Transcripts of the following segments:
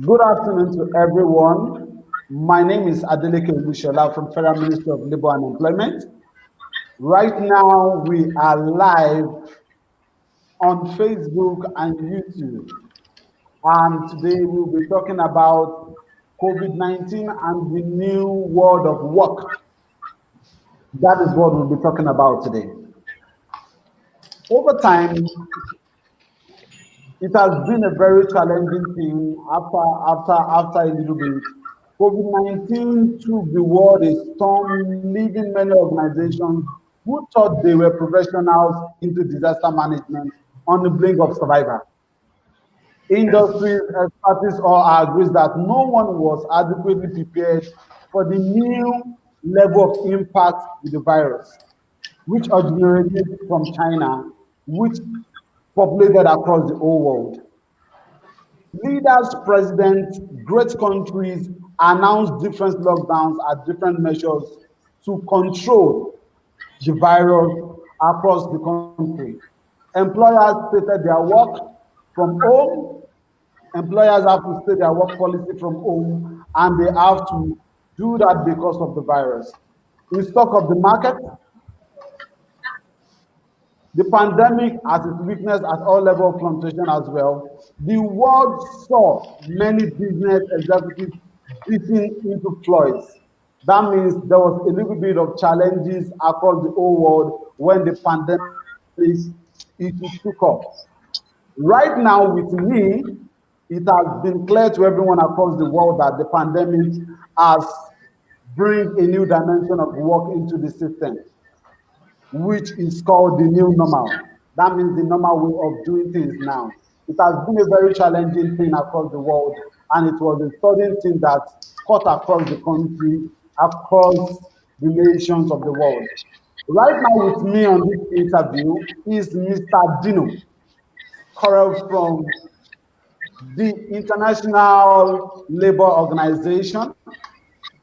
Good afternoon to everyone. My name is Adeleke Olusola from Federal Ministry of Labor and Employment. Right now, we are live on Facebook and YouTube. And today we'll be talking about COVID-19 and the new world of work. That is what we'll be talking about today. Over time, it has been a very challenging thing after a little bit. COVID-19 took the world a storm, leaving many organizations who thought they were professionals into disaster management on the brink of survival. Industries, experts all agrees that no one was adequately prepared for the new level of impact with the virus, which originated from China, which populated across the whole world. Leaders, presidents, great countries announced different lockdowns at different measures to control the virus across the country. Employers stated their work from home. Employers have to state their work policy from home, and they have to do that because of the virus. In stock of the market, the pandemic has its weakness at all levels of fluctuation as well. The world saw many business executives beaten into flaws. That means there was a little bit of challenges across the whole world when the pandemic issue took off. Right now, with me, it has been clear to everyone across the world that the pandemic has bring a new dimension of work into the system, which is called the new normal. That means the normal way of doing things now. It has been a very challenging thing across the world, and it was a sudden thing that cut across the country, across the nations of the world. Right now with me on this interview is Mr. Dino Correll from the International Labour Organization.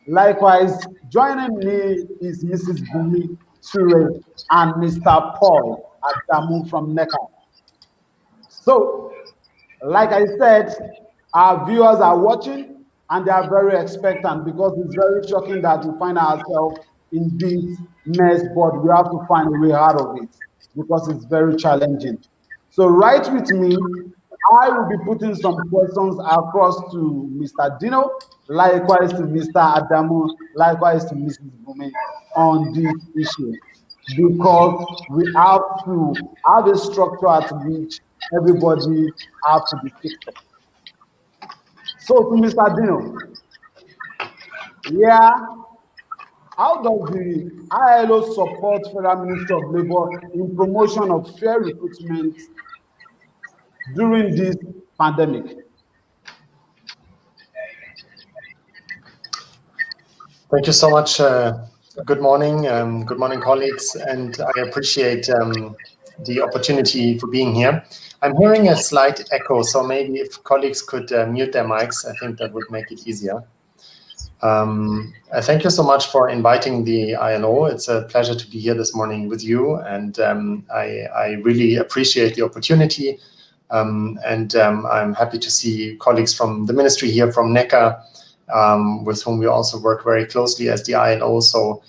Likewise, joining me is Mrs. Bumi Ture and Mr. Paul Adamu from NECA. So, like I said, our viewers are watching and they are very expectant because it's very shocking that we find ourselves in this mess, but we have to find a way out of it because it's very challenging. So, right with me, I will be putting some questions across to Mr. Dino, likewise to Mr. Adamu, likewise to Mrs. Bumi on this issue, because we have to have a structure at which everybody have to be fixed up. So to Mr. Dino, yeah, how does the ILO support Federal Ministry of Labor in promotion of fair recruitment during this pandemic? Thank you so much. Good morning. Good morning, colleagues, and I appreciate the opportunity for being here. I'm hearing a slight echo, so maybe if colleagues could mute their mics, I think that would make it easier. Thank you so much for inviting the ILO. It's a pleasure to be here this morning with you, and I really appreciate the opportunity. I'm happy to see colleagues from the ministry here, from NECA, with whom we also work very closely as the ILO. So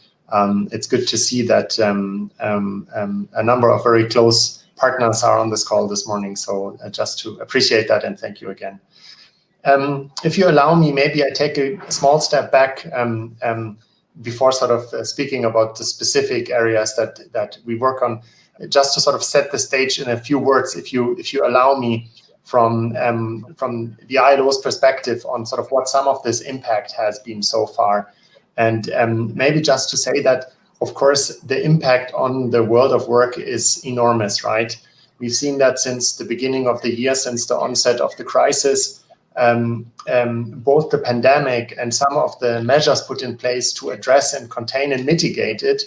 it's good to see that a number of very close partners are on this call this morning. So just to appreciate that and thank you again. If you allow me, maybe I take a small step back before sort of speaking about the specific areas that we work on, just to sort of set the stage in a few words, if you allow me, from the ILO's perspective on sort of what some of this impact has been so far. And maybe just to say that, of course, the impact on the world of work is enormous, right? We've seen that since the beginning of the year, since the onset of the crisis. Both the pandemic and some of the measures put in place to address and contain and mitigate it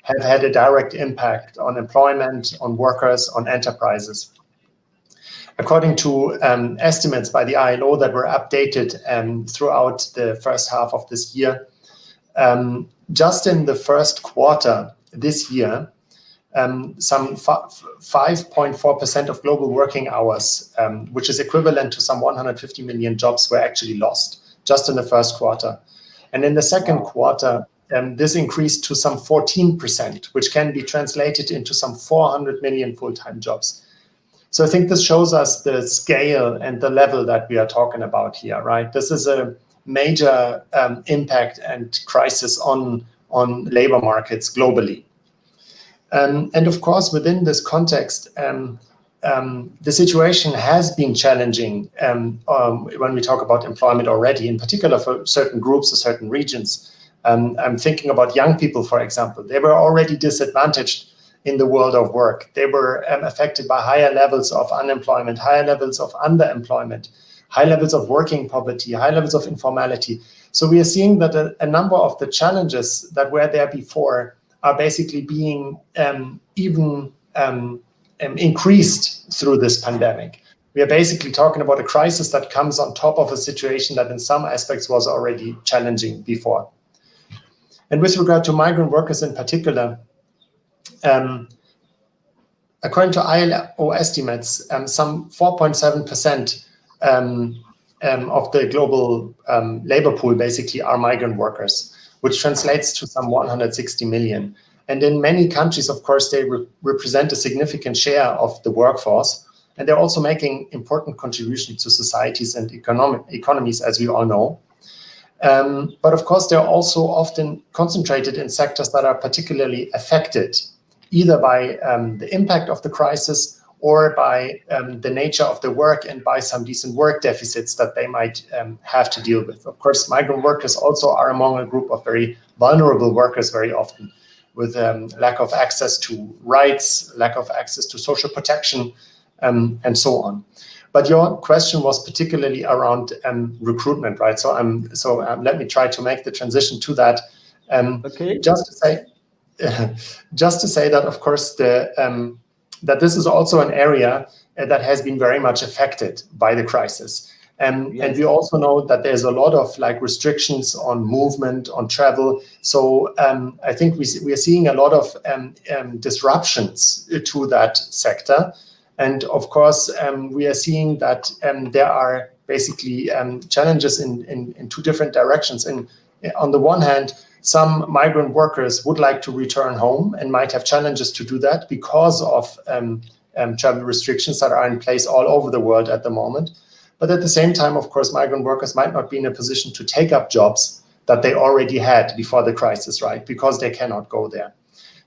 have had a direct impact on employment, on workers, on enterprises. According to estimates by the ILO that were updated throughout the first half of this year, just in the first quarter this year, some 5.4% of global working hours, which is equivalent to some 150 million jobs, were actually lost just in the first quarter. And in the second quarter, this increased to some 14%, which can be translated into some 400 million full-time jobs. So I think this shows us the scale and the level that we are talking about here, right? This is a major impact and crisis on labor markets globally. And of course, within this context, the situation has been challenging when we talk about employment already, in particular for certain groups or certain regions. I'm thinking about young people, for example. They were already disadvantaged in the world of work. They were affected by higher levels of unemployment, higher levels of underemployment, high levels of working poverty, high levels of informality. So we are seeing that a number of the challenges that were there before are basically being even increased through this pandemic. We are basically talking about a crisis that comes on top of a situation that in some aspects was already challenging before. And with regard to migrant workers in particular, according to ILO estimates, some 4.7% of the global labor pool basically are migrant workers, which translates to some 160 million. And in many countries, of course, they represent a significant share of the workforce, and they're also making important contributions to societies and economies, as we all know. But of course, they're also often concentrated in sectors that are particularly affected, either by the impact of the crisis or by the nature of the work and by some decent work deficits that they might have to deal with. Of course, migrant workers also are among a group of very vulnerable workers very often, with lack of access to rights, lack of access to social protection, and so on. But your question was particularly around recruitment, right? So let me try to make the transition to that. Okay. Just to say that, of course, that this is also an area that has been very much affected by the crisis. And we also know that there's a lot of restrictions on movement, on travel. So I think we are seeing a lot of disruptions to that sector. And of course, we are seeing that there are basically challenges in two different directions. And on the one hand, some migrant workers would like to return home and might have challenges to do that because of travel restrictions that are in place all over the world at the moment. But at the same time, of course, migrant workers might not be in a position to take up jobs that they already had before the crisis, right? Because they cannot go there.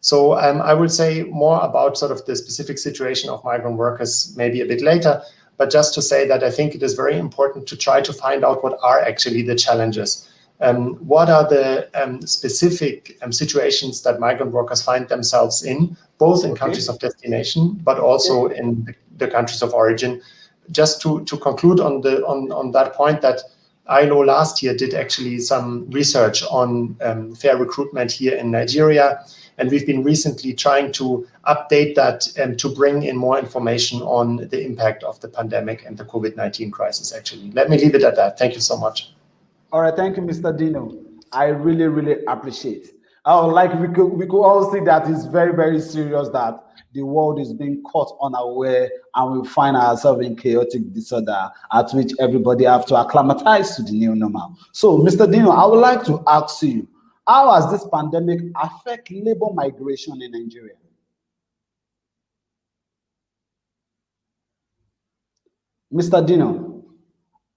So I will say more about sort of the specific situation of migrant workers maybe a bit later, but just to say that I think it is very important to try to find out what are actually the challenges. What are the specific situations that migrant workers find themselves in, both in countries of destination, but also in the countries of origin. Just to conclude on that point, that ILO last year did actually some research on fair recruitment here in Nigeria. And we've been recently trying to update that and to bring in more information on the impact of the pandemic and the COVID-19 crisis, actually. Let me leave it at that. Thank you so much. All right, thank you, Mr. Dino. I really, really appreciate. We could all see that it's very, very serious that the world is being caught unaware and we find ourselves in chaotic disorder at which everybody have to acclimatize to the new normal. So, Mr. Dino, I would like to ask you, how has this pandemic affect labor migration in Nigeria? Mr. Dino,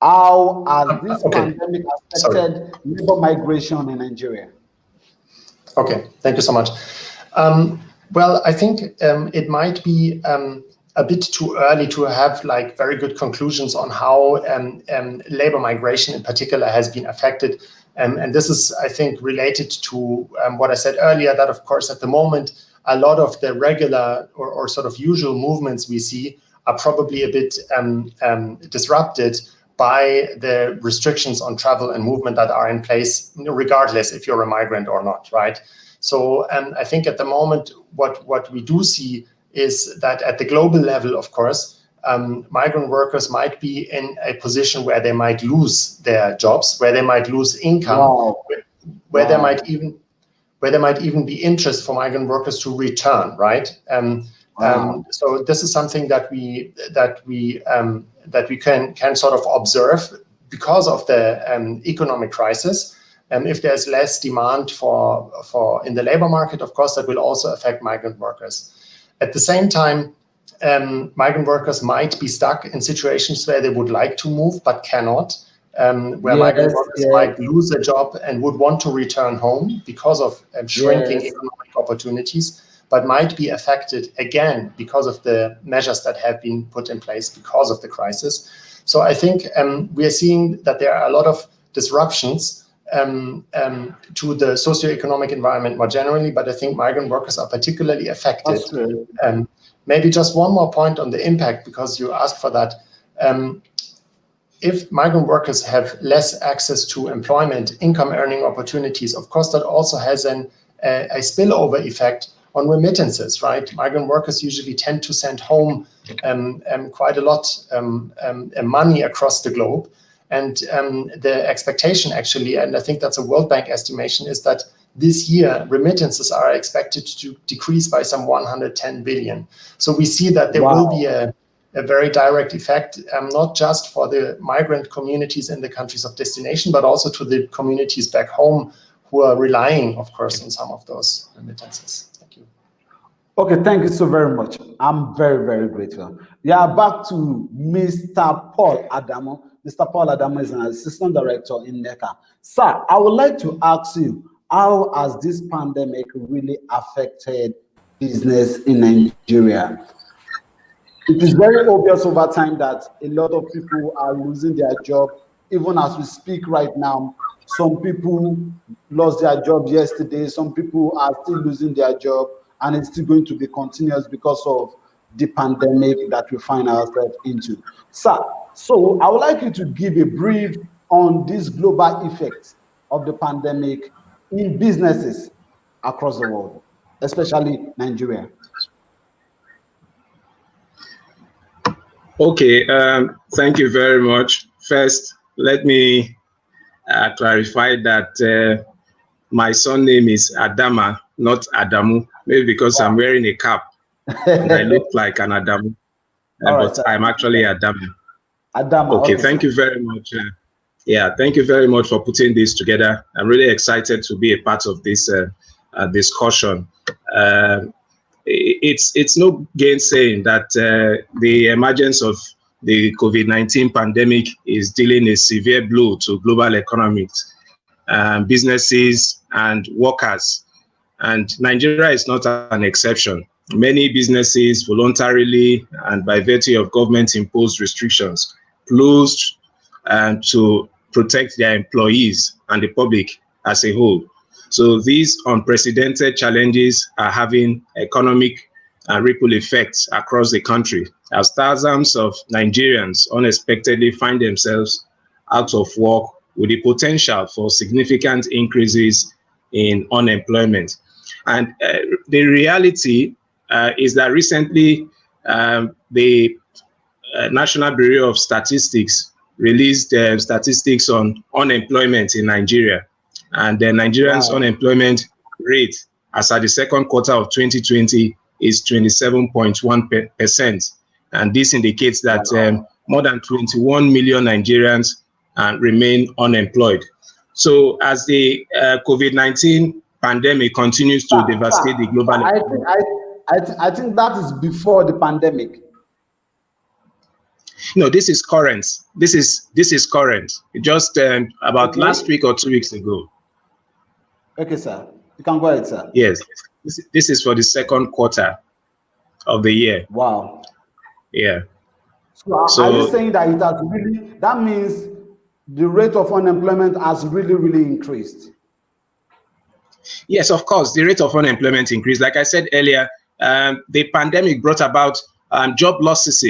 how has this pandemic affected labor migration in Nigeria? Okay, thank you so much. Well, I think it might be a bit too early to have very good conclusions on how labor migration in particular has been affected. And this is, I think, related to what I said earlier, that of course at the moment, a lot of the regular or sort of usual movements we see are probably a bit disrupted by the restrictions on travel and movement that are in place, regardless if you're a migrant or not, right? So I think at the moment, what we do see is that at the global level, of course, migrant workers might be in a position where they might lose their jobs, where they might lose income, where they might where there might even be interest for migrant workers to return, right? So this is something that we can sort of observe because of the economic crisis. And if there's less demand for in the labor market, of course, that will also affect migrant workers. At the same time, migrant workers might be stuck in situations where they would like to move but cannot, where migrant workers might lose a job and would want to return home because of shrinking economic opportunities, but might be affected again because of the measures that have been put in place because of the crisis. So I think we are seeing that there are a lot of disruptions to the socioeconomic environment more generally, but I think migrant workers are particularly affected. Maybe just one more point on the impact, because you asked for that. If migrant workers have less access to employment, income earning opportunities, of course, that also has a spillover effect on remittances, right? Migrant workers usually tend to send home quite a lot money across the globe. And the expectation actually, and I think that's a World Bank estimation, is that this year remittances are expected to decrease by some 110 billion. So we see that there will be a very direct effect, not just for the migrant communities in the countries of destination, but also to the communities back home who are relying, of course, on some of those remittances. Thank you. Okay, thank you so very much. I'm very, very grateful. Yeah, back to Mr. Paul Adamo. Mr. Paul Adamo is an assistant director in NECA. Sir, I would like to ask you, how has this pandemic really affected business in Nigeria? It is very obvious over time that a lot of people are losing their job. Even as we speak right now, some people lost their job yesterday. Some people are still losing their job, and it's still going to be continuous because of the pandemic that we find ourselves into. Sir, so I would like you to give a brief on this global effect of the pandemic in businesses across the world, especially Nigeria. Okay, thank you very much. First, let me clarify that my surname is Adama, not Adamu, maybe because I'm wearing a cap and I look like an Adamu, but right, I'm actually Adama. Adama. Okay, thank you very much. Yeah, thank you very much for putting this together. I'm really excited to be a part of this discussion. It's no gainsaying that the emergence of the COVID-19 pandemic is dealing a severe blow to global economics, businesses and workers. And Nigeria is not an exception. Many businesses voluntarily and by virtue of government-imposed restrictions closed to protect their employees and the public as a whole. So these unprecedented challenges are having economic ripple effects across the country as thousands of Nigerians unexpectedly find themselves out of work with the potential for significant increases in unemployment. And the reality is that recently the National Bureau of Statistics released statistics on unemployment in Nigeria. And the Nigerians' unemployment rate as at the second quarter of 2020 is 27.1%. And this indicates that more than 21 million Nigerians remain unemployed. So as the COVID-19 pandemic continues to devastate the global economy. I think that is before the pandemic. No, this is current. This is current. Just about last week or 2 weeks ago. Okay, sir. You can go ahead, sir. Yes, this is for the second quarter of the year. Wow. Yeah. So are you saying that it has really, that means the rate of unemployment has really, really increased? Yes, of course, the rate of unemployment increased. Like I said earlier, the pandemic brought about job losses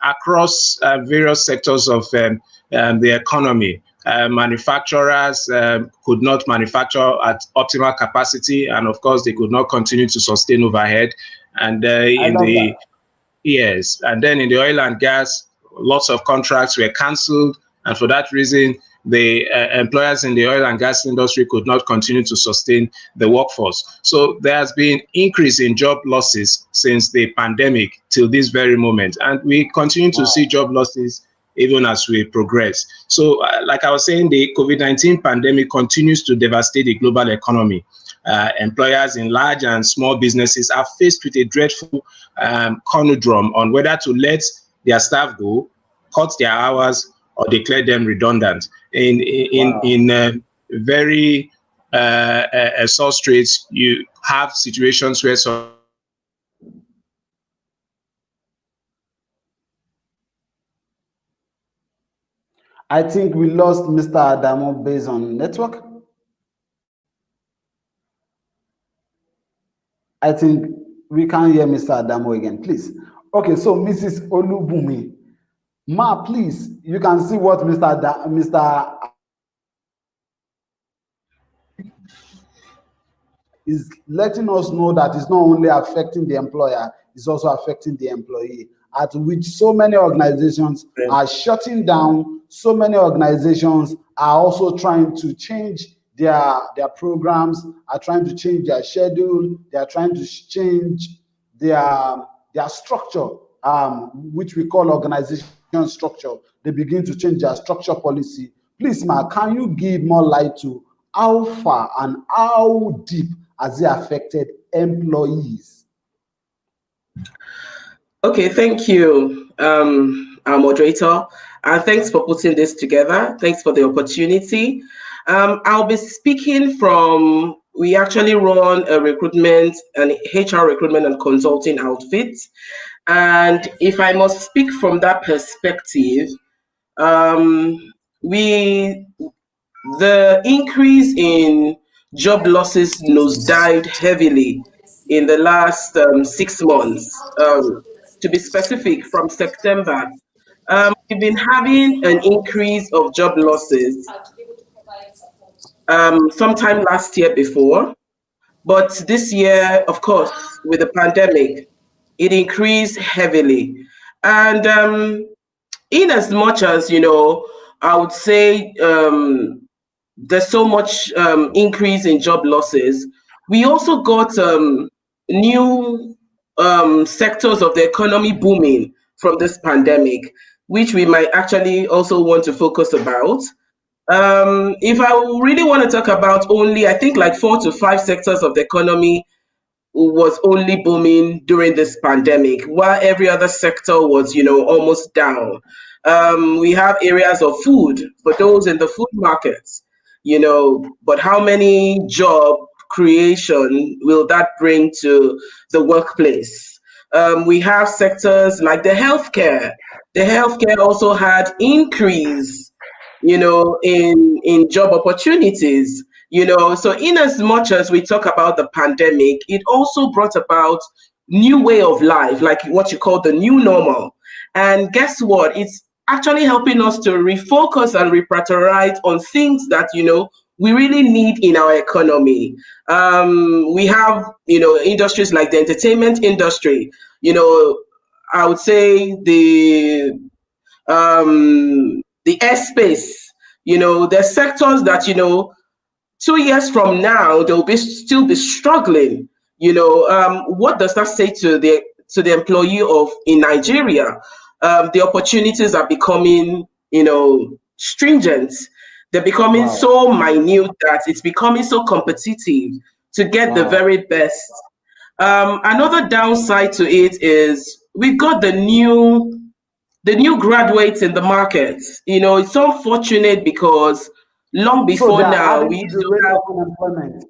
across various sectors of the economy. Manufacturers could not manufacture at optimal capacity, and of course, they could not continue to sustain overhead. And and then in the oil and gas, lots of contracts were cancelled, and for that reason, the employers in the oil and gas industry could not continue to sustain the workforce. So there has been increase in job losses since the pandemic till this very moment. And we continue to see job losses even as we progress. So like I was saying, the COVID-19 pandemic continues to devastate the global economy. Employers in large and small businesses are faced with a dreadful conundrum on whether to let their staff go, cut their hours, or declare them redundant. In very sore straits, you have situations where some I think we lost Mr. Adamo based on network. I think we can't hear Mr. Adamo again, please. Okay, so Mrs. Olubumi, Ma, please, you can see what Mr. is letting us know that it's not only affecting the employer, it's also affecting the employee, at which so many organizations are shutting down. So many organizations are also trying to change their programs, are trying to change their schedule, they are trying to change their structure, which we call organization structure. They begin to change their structure policy. Please, Ma, can you give more light to how far and how deep has it affected employees? Okay, thank you, our moderator, and thanks for putting this together. Thanks for the opportunity. I'll be speaking from, we actually run a recruitment and HR recruitment and consulting outfit. And if I must speak from that perspective, the increase in job losses nosedived heavily in the last 6 months. To be specific, from September, we've been having an increase of job losses sometime last year before, but this year, of course, with the pandemic, it increased heavily. And in as much as, I would say there's so much increase in job losses, we also got new sectors of the economy booming from this pandemic, which we might actually also want to focus about. If I really want to talk about only, I think like 4 to 5 sectors of the economy was only booming during this pandemic, while every other sector was, almost down. We have areas of food for those in the food markets, but how many job creation will that bring to the workplace? We have sectors like the healthcare. The healthcare also had increase, in job opportunities. So in as much as we talk about the pandemic, it also brought about new way of life, like what you call the new normal. And guess what? It's actually helping us to refocus and reprioritize on things that, we really need in our economy. We have, industries like the entertainment industry, I would say the airspace, there's sectors that, 2 years from now, they'll still be struggling. What does that say to the employee in Nigeria? The opportunities are becoming, stringent. They're becoming so minute that it's becoming so competitive to get the very best. Another downside to it is we've got the new graduates in the market. It's unfortunate because long before now we used to have unemployment.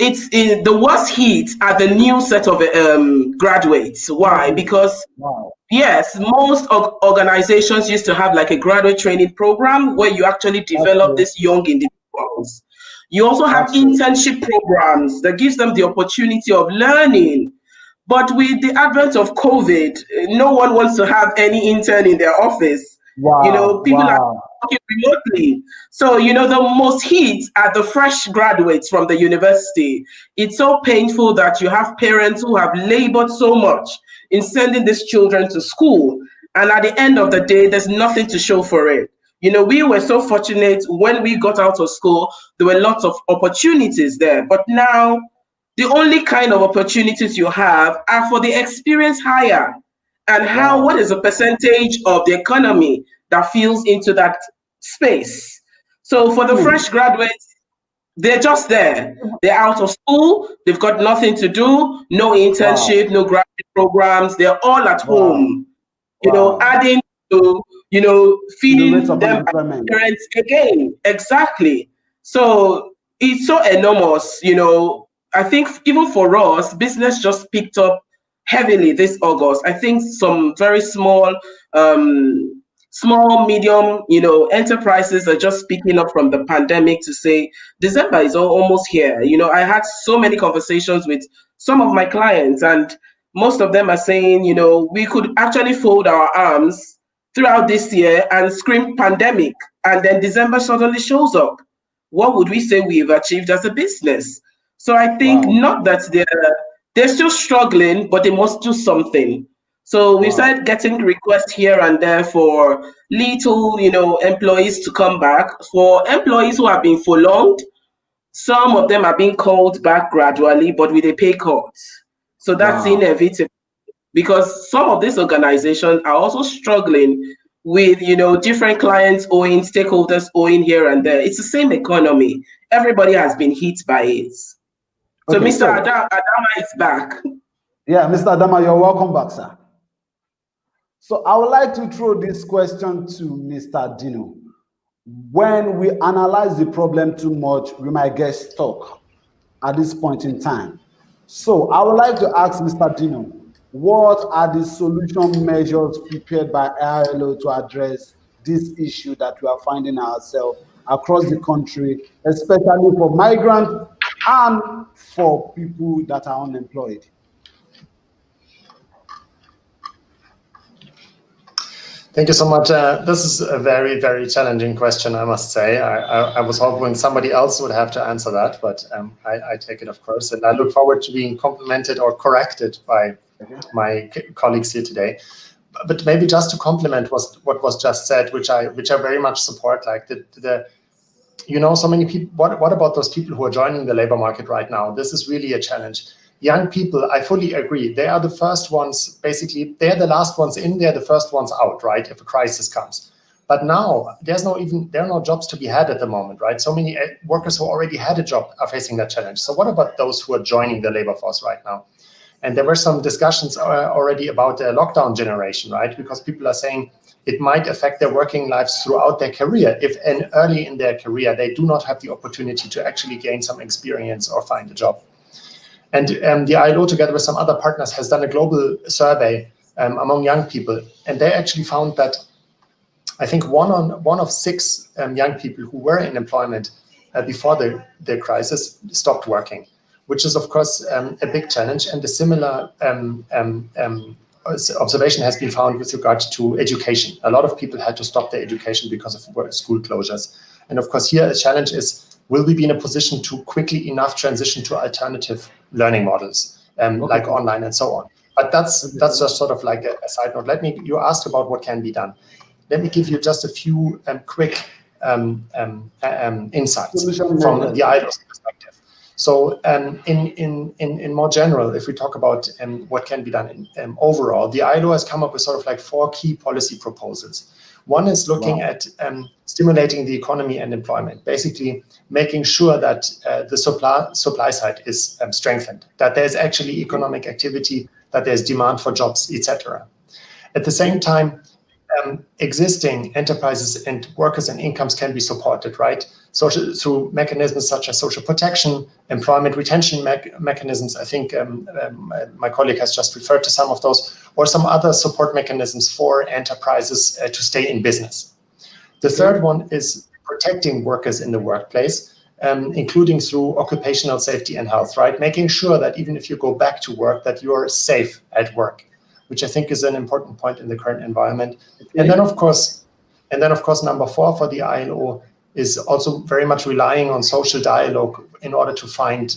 It's in the worst hit are the new set of graduates. Why? Because yes, most organizations used to have like a graduate training program where you actually develop these young individuals. You also have internship programs that gives them the opportunity of learning. But with the advent of COVID, no one wants to have any intern in their office. People are working remotely. So, the most hit are the fresh graduates from the university. It's so painful that you have parents who have labored so much in sending these children to school. And at the end of the day, there's nothing to show for it. You know, we were so fortunate when we got out of school, there were lots of opportunities there. But now, the only kind of opportunities you have are for the experienced hire. And how, what is the percentage of the economy that fills into that space? So for the fresh graduates, they're just there. They're out of school. They've got nothing to do, no internship, no graduate programs. They're all at home, you know, adding to, you know, feeding them parents again. Exactly. So it's so enormous, you know. I think even for us, business just picked up heavily this August. I think some very small, medium, you know, enterprises are just picking up from the pandemic to say December is almost here. You know, I had so many conversations with some of my clients, and most of them are saying, you know, we could actually fold our arms throughout this year and scream pandemic, and then December suddenly shows up. What would we say we've achieved as a business? So I think not that they're still struggling, but they must do something. So we started getting requests here and there for little, you know, employees to come back. For employees who have been prolonged, some of them are being called back gradually, but with a pay cut. So that's inevitable, because some of these organizations are also struggling with, you know, different clients owing, stakeholders owing here and there. It's the same economy. Everybody has been hit by it. So Mr. Adama is back. Yeah, Mr. Adama, you're welcome back, sir. So I would like to throw this question to Mr. Dino. When we analyze the problem too much, we might get stuck at this point in time. So I would like to ask Mr. Dino, what are the solution measures prepared by ILO to address this issue that we are finding ourselves across the country, especially for migrants and for people that are unemployed? Thank you so much. This is a very, very challenging question, I must say. I was hoping somebody else would have to answer that, but I take it, of course, and I look forward to being complimented or corrected by my colleagues here today. But maybe just to complement what was just said, which I very much support, like you know, so many people, what about those people who are joining the labor market right now? This is really a challenge. Young people, I fully agree. They are the first ones, basically, they're the last ones in, they're the first ones out, right? If a crisis comes. But now there are no jobs to be had at the moment, right? So many workers who already had a job are facing that challenge. So what about those who are joining the labor force right now? And there were some discussions already about the lockdown generation, right? Because people are saying it might affect their working lives throughout their career if early in their career they do not have the opportunity to actually gain some experience or find a job. And the ILO, together with some other partners, has done a global survey among young people. And they actually found that I think one of 6 young people who were in employment before the crisis stopped working, which is, of course, a big challenge. And a similar observation has been found with regard to education. A lot of people had to stop their education because of school closures. And of course, here a challenge is, will we be in a position to quickly enough transition to alternative learning models, like online and so on? But that's just sort of like a side note. You asked about what can be done. Let me give you just a few quick insights from the ILO's perspective. So in more general, if we talk about what can be done overall, the ILO has come up with sort of like 4 key policy proposals. One is looking at stimulating the economy and employment, basically making sure that the supply side is strengthened, that there's actually economic activity, that there's demand for jobs, etc. At the same time, existing enterprises and workers and incomes can be supported, right? Through mechanisms such as social protection, employment retention mechanisms. I think my colleague has just referred to some of those, or some other support mechanisms for enterprises to stay in business. The third one is protecting workers in the workplace, including through occupational safety and health, right? Making sure that even if you go back to work, that you are safe at work, which I think is an important point in the current environment. And then, of course, number 4 for the ILO is also very much relying on social dialogue in order to find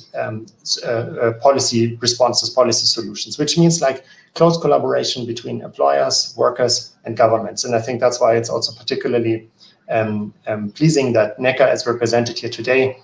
policy responses, policy solutions, which means like close collaboration between employers, workers, and governments. And I think that's why it's also particularly pleasing that NECA is represented here today,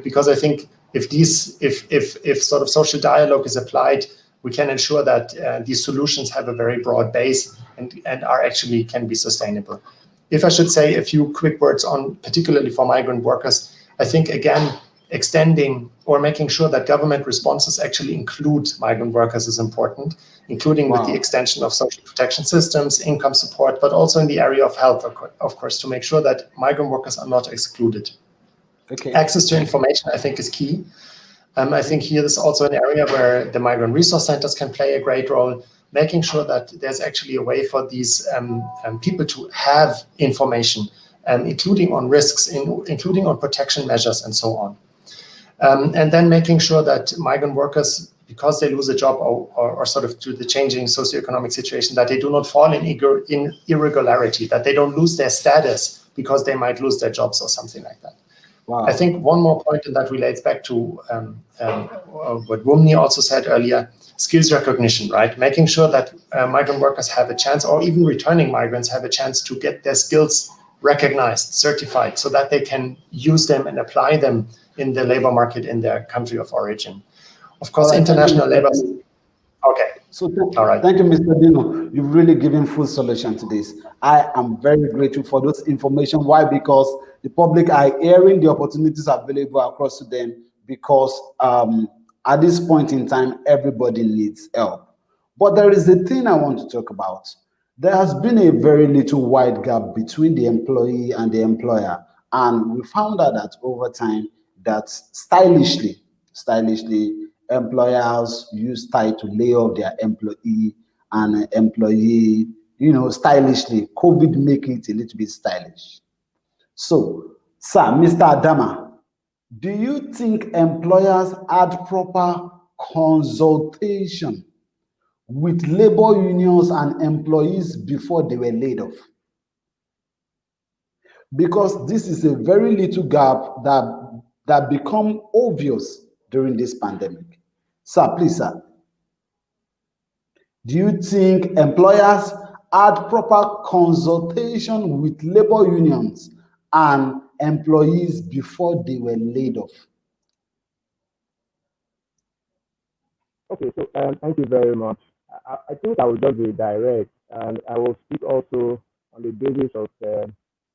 because I think if sort of social dialogue is applied, we can ensure that these solutions have a very broad base and are actually can be sustainable. If I should say a few quick words on, particularly for migrant workers, I think again, extending or making sure that government responses actually include migrant workers is important, including with the extension of social protection systems, income support, but also in the area of health, of course, to make sure that migrant workers are not excluded. Okay. Access to information, I think, is key. I think here is also an area where the migrant resource centers can play a great role, making sure that there's actually a way for these people to have information, including on risks, including on protection measures and so on. And then making sure that migrant workers, because they lose a job or sort of to the changing socioeconomic situation, that they do not fall in irregularity, that they don't lose their status because they might lose their jobs or something like that. Wow. I think one more point, and that relates back to what Wumni also said earlier, skills recognition, right? Making sure that migrant workers have a chance, or even returning migrants have a chance to get their skills recognized, certified, so that they can use them and apply them in the labor market in their country of origin. Of course, international labor. Okay. So thank you, Mr. Dino. You've really given full solution to this. I am very grateful for this information. Why? Because the public are hearing the opportunities available across to them, because at this point in time, everybody needs help. But there is a thing I want to talk about. There has been a very little wide gap between the employee and the employer. And we found out that over time, that stylishly, employers use style to lay off their employee, and employee, stylishly. COVID make it a little bit stylish. So, sir, Mr. Adama, do you think employers had proper consultation with labor unions and employees before they were laid off? Because this is a very little gap that become obvious during this pandemic. Sir, please, sir. Do you think employers had proper consultation with labor unions and employees before they were laid off? Okay, so thank you very much. I think I will just be direct, and I will speak also on the basis of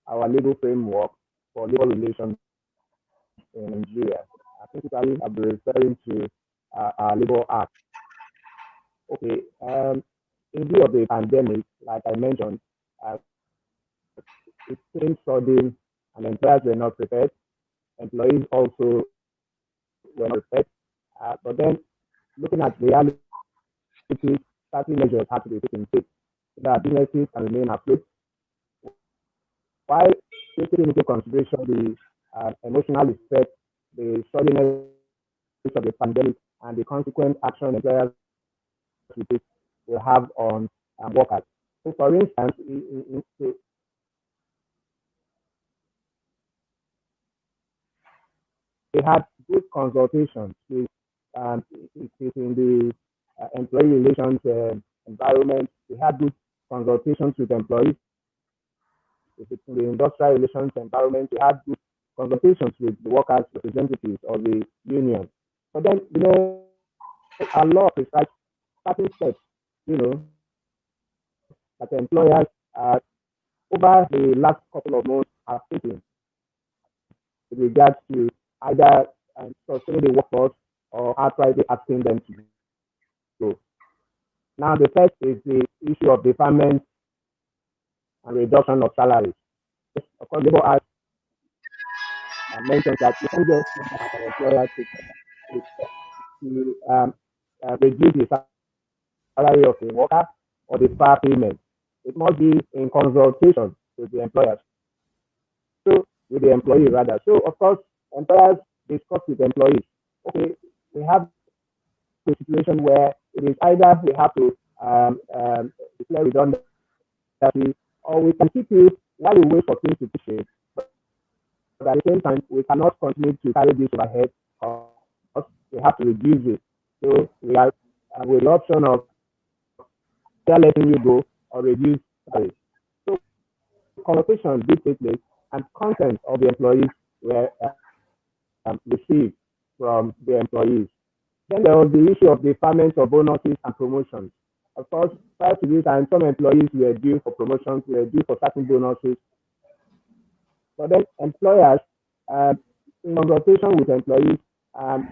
our legal framework for labor relations in Nigeria. I think I'll be referring to our Labor Act. Okay, in view of the pandemic, like I mentioned, it seems sudden, and employers were not prepared. Employees also were not prepared. But then, looking at reality, certain measures have to be taken place so that businesses can remain afloat, while taking into consideration the emotional effect, the suddenness of the pandemic, and the consequent action employers will have on workers. So, for instance, they had good consultations with in the employee relations environment. They had good consultations with employees. In the industrial relations environment, they had good consultations with the workers' representatives or the union. But then, a law prescribes certain steps, that employers over the last couple of months have taken with regards to either sustaining the workforce or outrightly asking them to go. Now, the first is the issue of deferment and reduction of salaries. Of course, Labour Act mentions that you can just an employer to reduce the salary of the worker or the fair payment. It must be in consultation with the employers. So, with the employee rather. So, of course, employers discuss with employees. Okay, we have a situation where it is either we have to declare redundancy, or we can keep you while we wait for things to change. But at the same time, we cannot continue to carry this overhead, because we have to reduce it. So we are with the option of letting you go or reduce salary. So consultation did take place, and consent of the employees were received from the employees. Then there was the issue of deferment of bonuses and promotions. Of course, prior to this time, some employees were due for promotions, were due for certain bonuses. But then employers, in consultation with employees,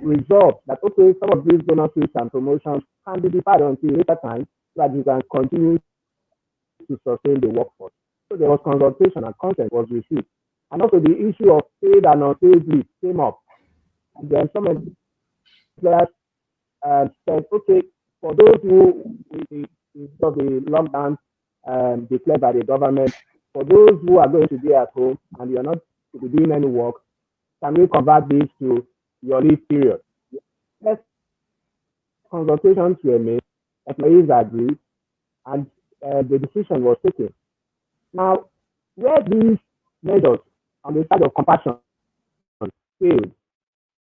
resolved that, okay, some of these bonuses and promotions can be deferred until later time so that you can continue to sustain the workforce. So there was consultation and consent was received. And also the issue of paid and unpaid leave came up. And then some employers said, okay, for those who, of the lockdown declared by the government, for those who are going to be at home and you are not to be doing any work, can we convert this to your leave period? Yes, consultations were made, employees agreed, and the decision was taken. Now, where these measures on the side of compassion failed,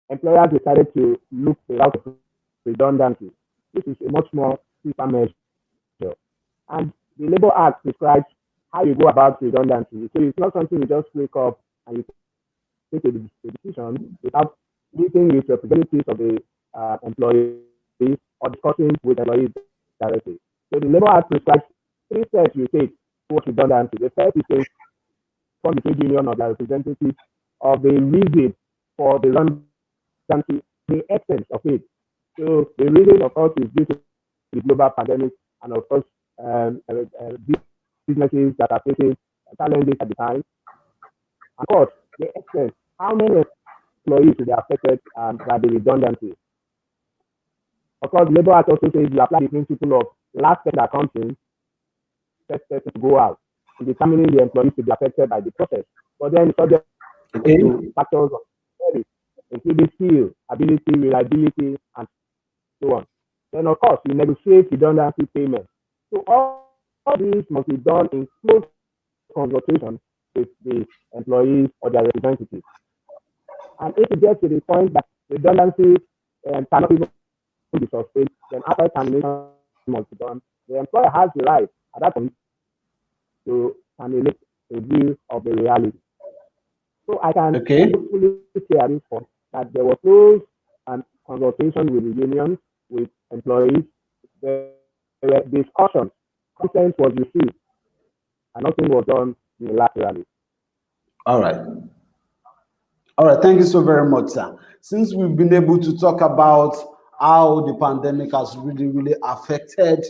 employers decided to look the route of redundancy. This is a much more cheaper measure. And the Labour Act describes how you go about redundancy. So it's not something you just wake up and you take a decision without meeting with representatives of the employees or discussing with employees directly. So the Labour Act prescribes 3 steps you take towards redundancy. The first is to inform the trade union or their representative of the reason for the redundancy, the essence of it. So the reason, of course, is due to the global pandemic and, of course, businesses that are facing challenges at the time. Of course, the extent, how many employees will be affected by the redundancy. Of course, Labour Act also says you apply the principle of last person that comes in, first person to go out, in determining the employees to be affected by the process. But then subject to factors of service, including skill, ability, reliability, and so on. Then, of course, you negotiate redundancy payment. So all these must be done in close consultation with the employees or their representatives. And if it gets to the point that redundancy cannot even be sustained, then after termination must be done. The employer has the right at that point to terminate a view of the reality. So I can hopefully say at this point that there was close consultation with the unions, with employees. There were discussions, consent was received, and nothing was done unilaterally. All right. All right, thank you so very much, sir. Since we've been able to talk about how the pandemic has really affected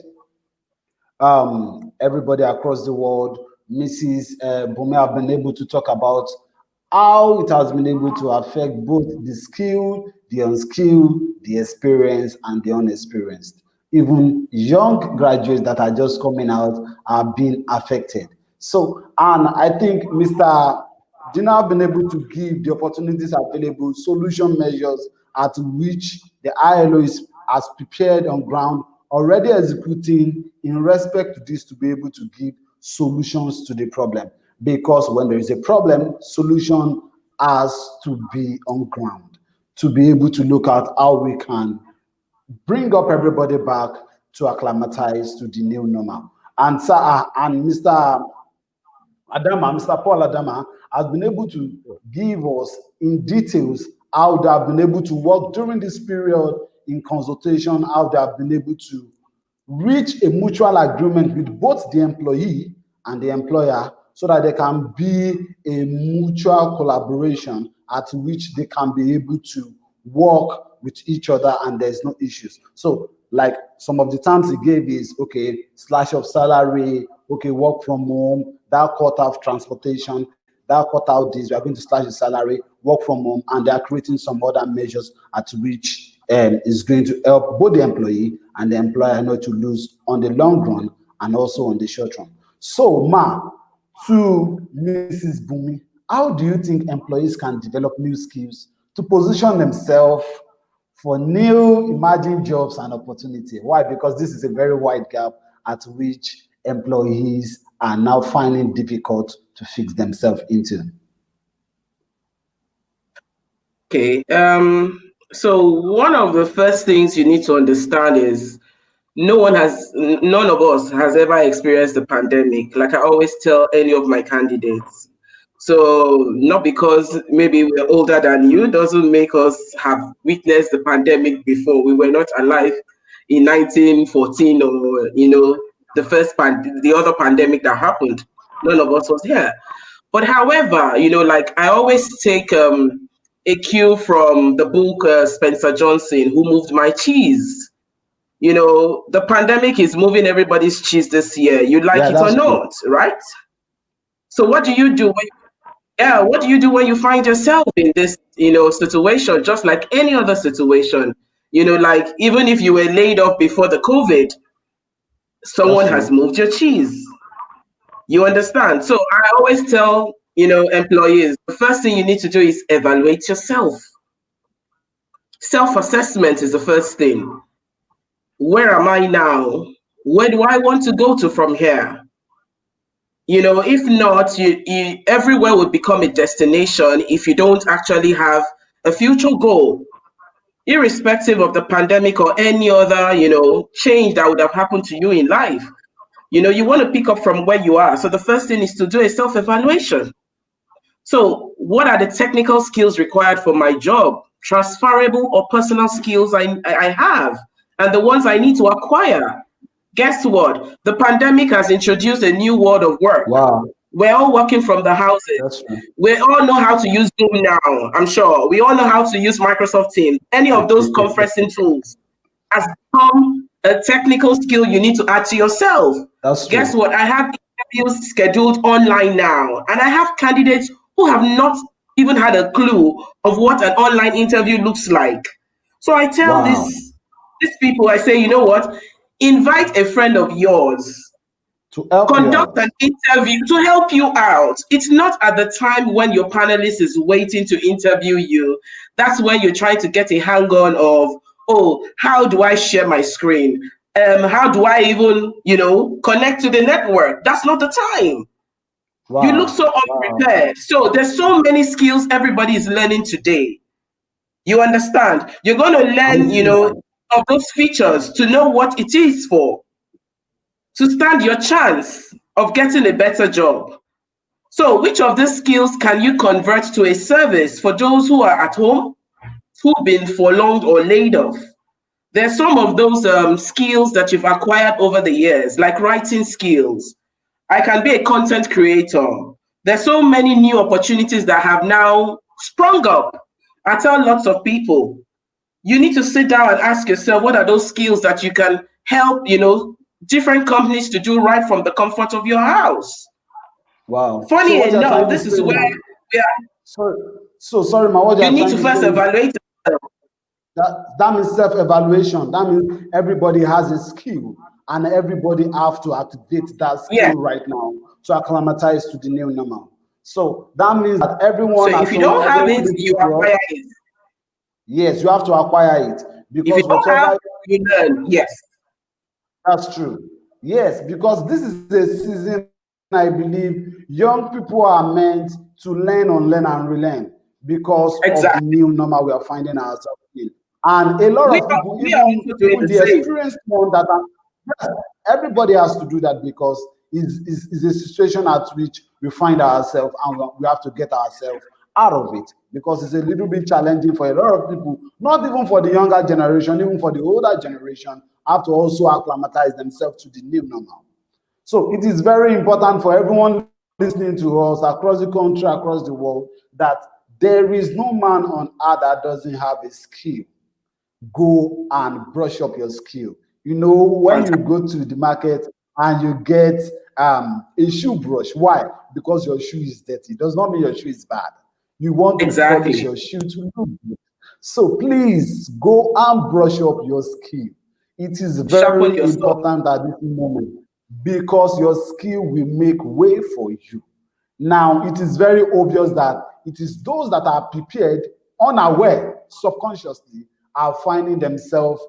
everybody across the world, Mrs. Bume have been able to talk about how it has been able to affect both the skilled, the unskilled, the experienced, and the unexperienced. Even young graduates that are just coming out are being affected. So, and I think Mr. Dina have been able to give the opportunities available, solution measures at which the ILO has prepared on ground, already executing in respect to this to be able to give solutions to the problem. Because when there is a problem, solution has to be on ground to be able to look at how we can bring up everybody back to acclimatize to the new normal. And Mr. Adama, Mr. Paul Adama, has been able to give us in details how they have been able to work during this period in consultation, how they have been able to reach a mutual agreement with both the employee and the employer so that there can be a mutual collaboration at which they can be able to work with each other and there's no issues. So like some of the terms he gave is, okay, slash of salary, okay, work from home, that cut off transportation, that cut out this, we are going to slash the salary, work from home, and they are creating some other measures at which is going to help both the employee and the employer not to lose on the long run and also on the short run. So, to Mrs. Bumi, how do you think employees can develop new skills to position themselves for new emerging jobs and opportunity? Why? Because this is a very wide gap at which employees are now finding difficult to fix themselves into. Okay, so one of the first things you need to understand is none of us has ever experienced the pandemic. Like I always tell any of my candidates. So not because maybe we're older than you doesn't make us have witnessed the pandemic before. We were not alive in 1914 or the other pandemic that happened. None of us was here. But however, like I always take a cue from the book Spencer Johnson, Who Moved My Cheese. The pandemic is moving everybody's cheese this year. You like it or true. not, right? So what do you do what do you do when you find yourself in this, situation, just like any other situation? Like even if you were laid off before the COVID, someone has moved your cheese. You understand? So I always tell, employees, the first thing you need to do is evaluate yourself. Self-assessment is the first thing. Where am I now? Where do I want to go to from here? If not, everywhere would become a destination if you don't actually have a future goal, irrespective of the pandemic or any other, change that would have happened to you in life. You want to pick up from where you are. So the first thing is to do a self-evaluation. So what are the technical skills required for my job? Transferable or personal skills I have, and the ones I need to acquire. Guess what? The pandemic has introduced a new world of work. Wow. We're all working from the houses. That's true. We all know how to use Zoom now, I'm sure. We all know how to use Microsoft Teams. Any of those conferencing tools has become a technical skill you need to add to yourself. That's true. Guess what? I have interviews scheduled online now, and I have candidates who have not even had a clue of what an online interview looks like. So I tell these people, I say, you know what? Invite a friend of yours to help conduct an interview to help you out. It's not at the time when your panelist is waiting to interview you. That's when you're trying to get a hang on of, oh, how do I share my screen? How do I even, connect to the network? That's not the time. Wow. You look so unprepared. Wow. So there's so many skills everybody is learning today. You understand? You're going to learn, of those features to know what it is for, to stand your chance of getting a better job. So which of these skills can you convert to a service for those who are at home, who've been furloughed or laid off? There's some of those skills that you've acquired over the years, like writing skills. I can be a content creator. There's so many new opportunities that have now sprung up. I tell lots of people, you need to sit down and ask yourself, what are those skills that you can help, different companies to do right from the comfort of your house? Wow. Funny enough, this is where we are. So sorry, ma, what you need to first evaluate yourself. That means self-evaluation. That means everybody has a skill, and everybody have to activate that skill right now to acclimatize to the new normal. So that means that everyone. So if you don't have it, you acquire it. Yes, you have to acquire it, because if you don't have, you learn. Yes, that's true. Yes, because this is a season, I believe, young people are meant to learn, unlearn, and relearn because of the new normal we are finding ourselves in. And a lot of people, even the experienced one that are, yes, everybody has to do that, because it's a situation at which we find ourselves, and we have to get ourselves out of it, because it's a little bit challenging for a lot of people, not even for the younger generation, even for the older generation, have to also acclimatize themselves to the new normal. So it is very important for everyone listening to us across the country, across the world, that there is no man on earth that doesn't have a skill. Go and brush up your skill. When you go to the market and you get a shoe brush, why? Because your shoe is dirty. It does not mean your shoe is bad. You want to polish your shoe to look good. So please go and brush up your skill. It is very important at this moment, because your skill will make way for you. Now, it is very obvious that it is those that are prepared, unaware, subconsciously, are finding themselves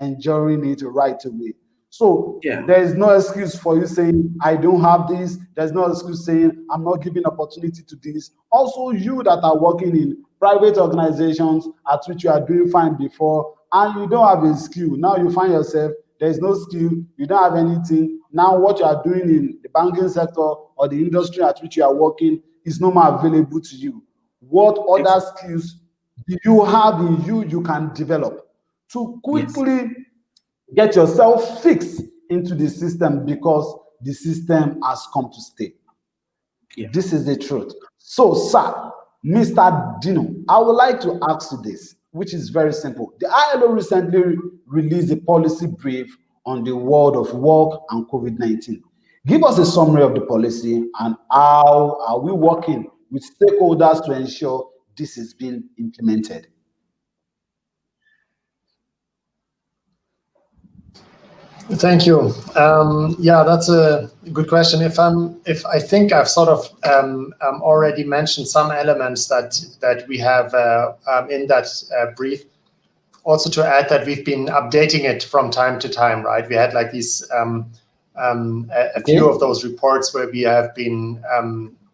enjoying it right away. So there is no excuse for you saying, I don't have this. There's no excuse saying, I'm not giving opportunity to this. Also, you that are working in private organizations at which you are doing fine before, and you don't have a skill, now you find yourself, there is no skill, you don't have anything. Now what you are doing in the banking sector or the industry at which you are working is no more available to you. What other skills do you have in you can develop to quickly get yourself fixed into the system, because the system has come to stay. This is the truth. So, sir, Mr. Dino, I would like to ask you this, which is very simple. The ILO recently released a policy brief on the world of work and COVID-19. Give us a summary of the policy and how are we working with stakeholders to ensure this is being implemented. Thank you. Yeah, that's a good question. If I think I've sort of already mentioned some elements that we have in that brief. Also to add that we've been updating it from time to time, right? We had like these a few of those reports where we have been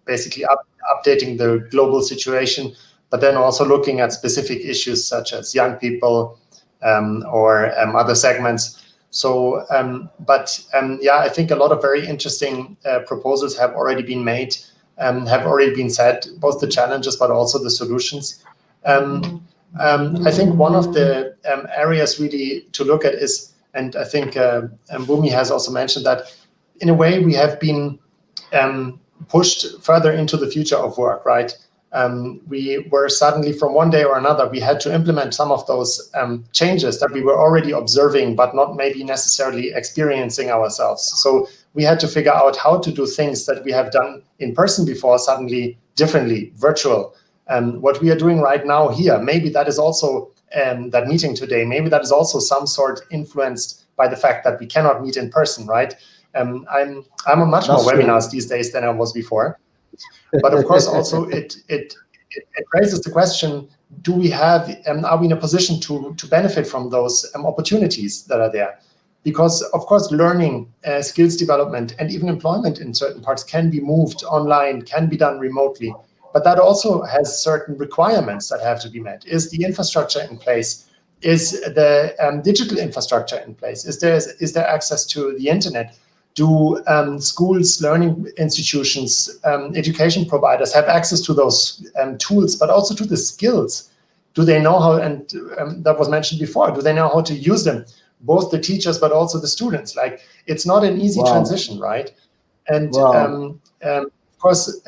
basically updating the global situation, but then also looking at specific issues such as young people or other segments. So, yeah, I think a lot of very interesting proposals have already been made, have already been said, both the challenges but also the solutions. I think one of the areas really to look at is, and I think Bhumi has also mentioned that, in a way we have been pushed further into the future of work, right? We were suddenly, from one day or another, we had to implement some of those changes that we were already observing, but not maybe necessarily experiencing ourselves. So we had to figure out how to do things that we have done in person before, suddenly differently, virtual. What we are doing right now here, maybe that is also, that meeting today, maybe that is also some sort influenced by the fact that we cannot meet in person, right? I'm on much more webinars these days than I was before. But of course, also it raises the question: do we have? Are we in a position to benefit from those opportunities that are there? Because of course, learning, skills development, and even employment in certain parts can be moved online, can be done remotely. But that also has certain requirements that have to be met. Is the infrastructure in place? Is the digital infrastructure in place? Is there access to the internet? Do schools, learning institutions, education providers have access to those tools, but also to the skills? Do they know how, and that was mentioned before, do they know how to use them? Both the teachers, but also the students. Like, it's not an easy transition, right? And of course,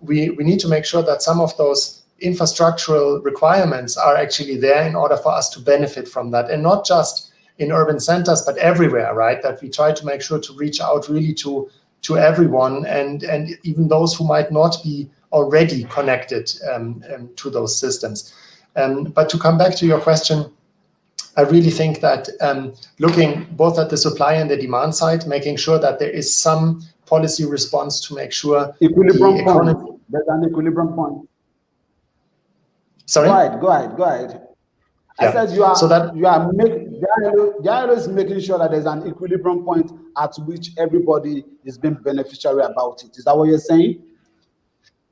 we need to make sure that some of those infrastructural requirements are actually there in order for us to benefit from that, and not just in urban centers, but everywhere, right? That we try to make sure to reach out really to everyone, and even those who might not be already connected to those systems. But to come back to your question, I really think that looking both at the supply and the demand side, making sure that there is some policy response to make sure equilibrium the economy. point. There's an equilibrium point. Sorry? Go ahead. I said the ILO is making sure that there's an equilibrium point at which everybody is being beneficiary about it. Is that what you're saying?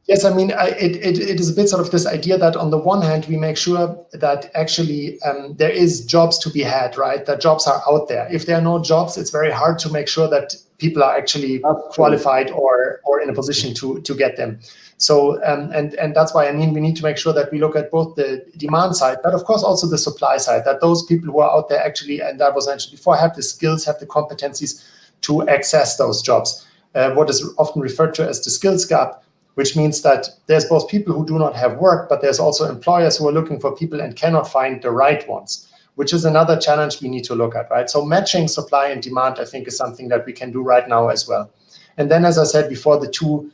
Yes, I mean, it is a bit sort of this idea that on the one hand, we make sure that actually there is jobs to be had, right? That jobs are out there. If there are no jobs, it's very hard to make sure that people are actually qualified or in a position to get them. So, and that's why, I mean, we need to make sure that we look at both the demand side, but of course also the supply side, that those people who are out there actually, and that was mentioned before, have the skills, have the competencies to access those jobs. What is often referred to as the skills gap, which means that there's both people who do not have work, but there's also employers who are looking for people and cannot find the right ones, which is another challenge we need to look at, right? So matching supply and demand, I think, is something that we can do right now as well. And then, as I said before, the two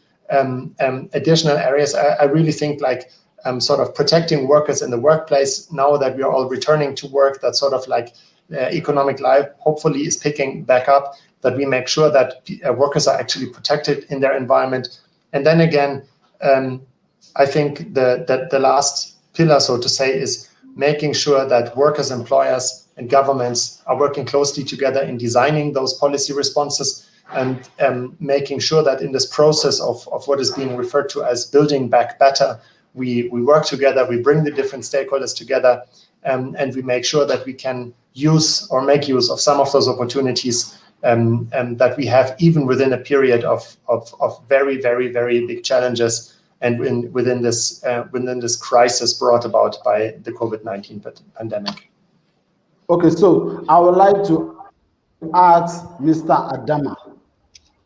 additional areas, I really think, like sort of protecting workers in the workplace, now that we are all returning to work, that sort of like economic life hopefully is picking back up, that we make sure that workers are actually protected in their environment. And then again, I think the last pillar, so to say, is making sure that workers, employers, and governments are working closely together in designing those policy responses, and making sure that in this process of what is being referred to as building back better, we work together, we bring the different stakeholders together, and we make sure that we can use or make use of some of those opportunities that we have, even within a period of very, very, very big challenges, and within this crisis brought about by the COVID-19 pandemic. Okay, so I would like to ask Mr. Adama,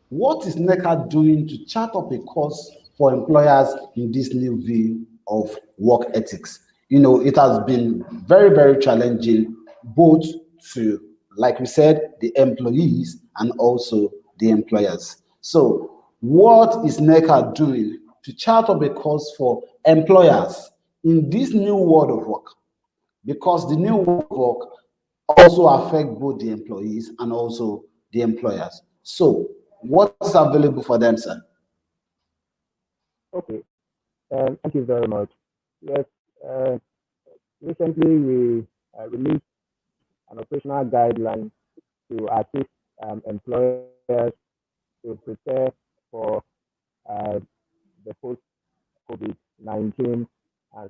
what is NECA doing to chart up a course for employers in this new view of work ethics? You know, it has been very, very challenging, both to, like we said, the employees and also the employers. So what is NECA doing to chart up a course for employers in this new world of work? Because the new world of work also affect both the employees and also the employers. So what's available for them, sir? Okay, thank you very much. Yes, recently we released an operational guideline to assist employers to prepare for the post-COVID-19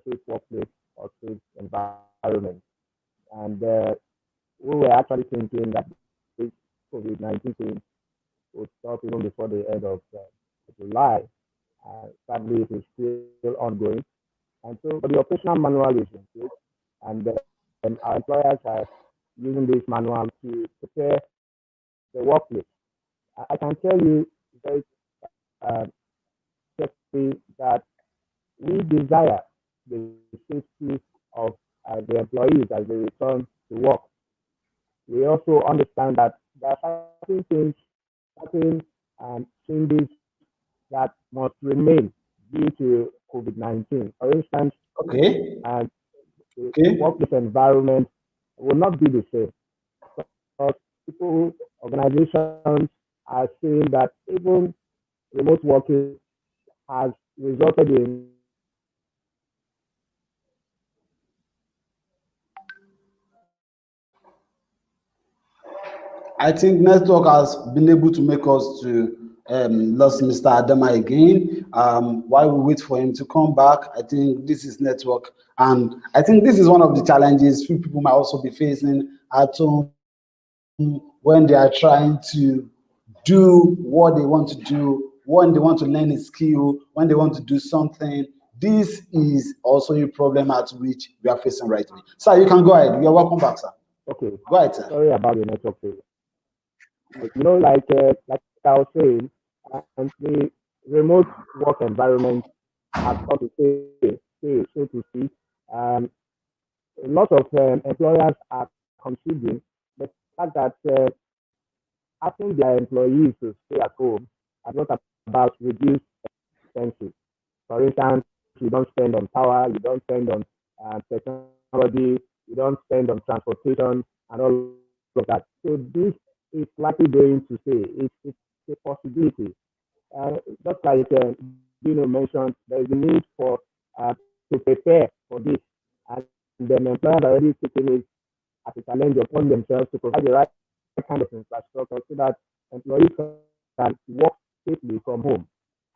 safe workplace or safe environment. And we were actually thinking that this COVID-19 thing would stop even before the end of July. Sadly, it is still ongoing. And so the operational manual is in place, and our employers are using this manual to prepare the workplace. I can tell you very carefully that we desire the safety of the employees as they return to work. We also understand that there are certain things, certain changes that must remain due to COVID-19. For instance, Okay. the workplace environment will not be the same. Because people, organizations are saying that even remote working has resulted in I think network has been able to make us to lost Mr. Adama again. While we wait for him to come back, I think this is network, and I think this is one of the challenges few people might also be facing at home when they are trying to do what they want to do, when they want to learn a skill, when they want to do something. This is also a problem at which we are facing right now. Sir, you can go ahead. You're welcome back, sir. okay. Go ahead, sir. Sorry about the network failure. You know, like I was saying, and the remote work environment has come to stay, so to speak. A lot of employers are considering the fact that asking their employees to stay at home are not about reduced expenses. For instance, you don't spend on power, you don't spend on technology, you don't spend on transportation and all of that. So this is likely going to stay. It's a possibility. Just like Dino mentioned, there is a need for to prepare for this, and then employers are already taking it as a challenge upon themselves to provide the right kind of infrastructure so that employees can work safely from home.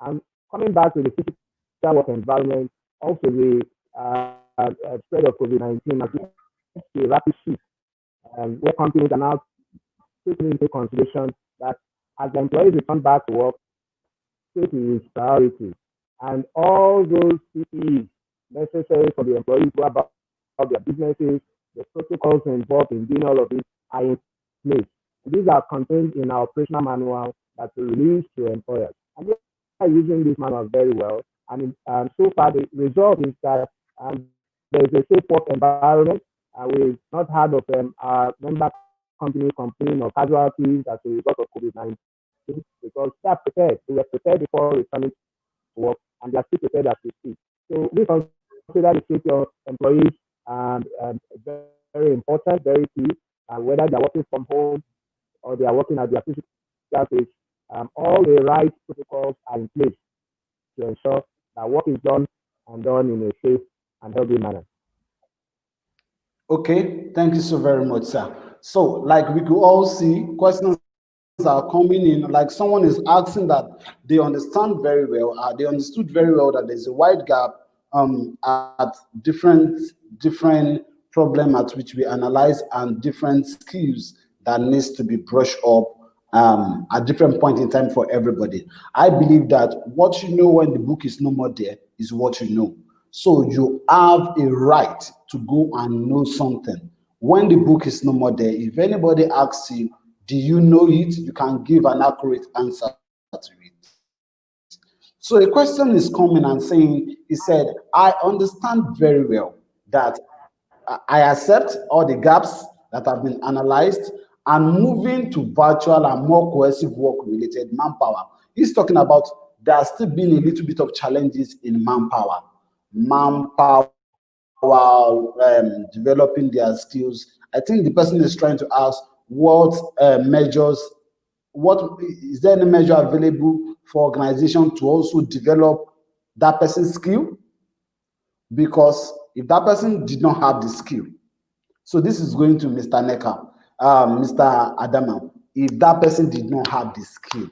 And coming back to the physical work environment, also the spread of COVID-19 has led a rapid shift where companies are now taking into consideration that as the employees return back to work, safety is priority. And all those PPEs necessary for the employees who are about their businesses, the protocols involved in doing all of this are in place. These are contained in our operational manual that we release to employers. And we are using this manual very well. And so far, the result is that there is a safe work environment. We've not heard of our member companies complaining of casualties as a result of COVID-19 because they are prepared. They were prepared before returning to work, and they are still prepared as we speak. So we consider the safety of employees very, very important, very key. Whether they are working from home or they are working at their physical place, all the right protocols are in place to ensure that work is done and done in a safe and healthy manner. Okay, thank you so very much, sir. So, like we could all see, questions are coming in. Like someone is asking that they understand very well, they understood very well that there's a wide gap at different problem at which we analyze and different skills that needs to be brushed up at different point in time for everybody. I believe that what you know when the book is no more there is what you know. So you have a right to go and know something. When the book is no more there, if anybody asks you, do you know it? You can give an accurate answer to it. So a question is coming and saying, he said, I understand very well that I accept all the gaps that have been analyzed and moving to virtual and more cohesive work-related manpower. He's talking about there has still been a little bit of challenges in manpower. Developing their skills. I think the person is trying to ask what measures, what is there any measure available for organization to also develop that person's skill? Because if that person did not have the skill, so this is going to Mr. Neka, Mr. Adama, if that person did not have the skill,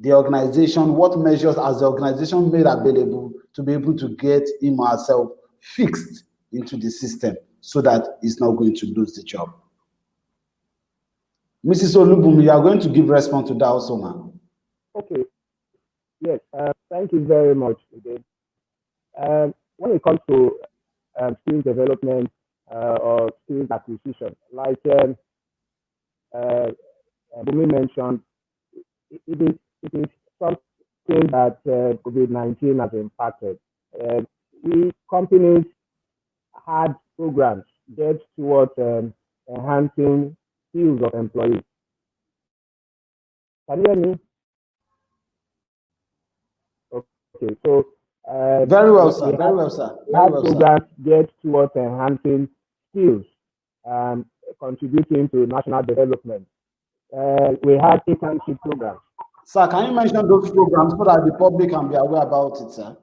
the organization, what measures has the organization made available to be able to get him or herself fixed into the system so that he's not going to lose the job? Mrs. Olubumi, you are going to give response to that also, ma'am. Okay. Yes. Thank you very much, again. When it comes to skills development or skills acquisition, like Bumi mentioned, it is something that COVID-19 has impacted. We companies had programs geared towards enhancing skills of employees. Can you hear me? Okay, so very well, sir. Very well, sir. We had programs geared towards enhancing skills, contributing to national development. We had internship programs. Sir, can you mention those programs so that the public can be aware about it, sir?